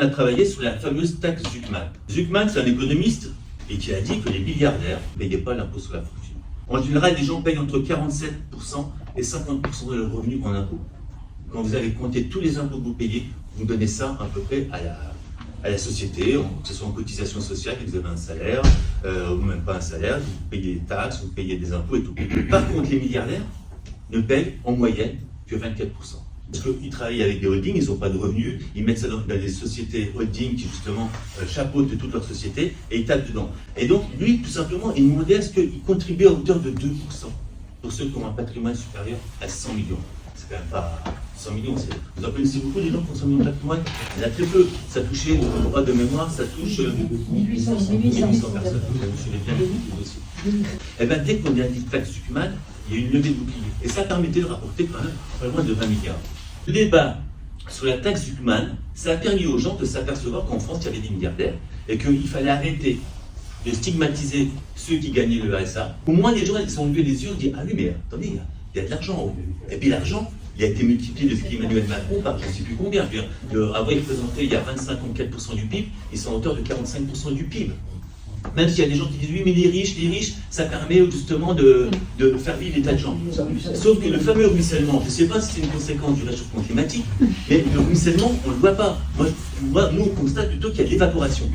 a travaillé sur la fameuse taxe Zuckman. Zuckman, c'est un économiste et qui a dit que les milliardaires ne payaient pas l'impôt sur la fortune. En général, les gens payent entre 47% et 50% de leurs revenus en impôts. Quand vous avez compté tous les impôts que vous payez, vous donnez ça à peu près à la société, que ce soit en cotisation sociale, que vous avez un salaire, ou même pas un salaire, vous payez des taxes, vous payez des impôts et tout. Par contre, les milliardaires ne payent en moyenne que 24%. Parce qu'ils travaillent avec des holdings, ils n'ont pas de revenus, ils mettent ça dans des sociétés holding qui justement chapeautent toute leur société et ils tapent dedans. Et donc lui, tout simplement, il demandait à ce qu'il contribue à hauteur de 2% pour ceux qui ont un patrimoine supérieur à 100 millions. C'est quand même pas 100 millions, vous en connaissez beaucoup des gens qui ont 100 millions de patrimoine? Il y en a très peu. Ça touchait, au droit de mémoire, ça touche 1800 personnes. Je l'ai bien écouté aussi. Et bien dès qu'on a dit taxe Zuckman, il y a eu une levée de bouclier. Et ça permettait de rapporter quand même pas loin de 20 milliards. Le débat sur la taxe Zuckman, ça a permis aux gens de s'apercevoir qu'en France, il y avait des milliardaires et qu'il fallait arrêter de stigmatiser ceux qui gagnaient le RSA. Au moins, les gens ils se sont levés les yeux et disent « Ah oui, mais attendez, il y a de l'argent. » Et puis l'argent, il a été multiplié depuis Emmanuel Macron par je ne sais plus combien. Avant, il représentait il y a 25,4% du PIB, ils sont à hauteur de 45% du PIB. Même s'il y a des gens qui disent oui, mais les riches, ça permet justement de faire vivre des tas de gens. Sauf que le fameux ruissellement, je ne sais pas si c'est une conséquence du réchauffement climatique, mais le ruissellement, on ne le voit pas. Nous, on constate plutôt qu'il y a de l'évaporation.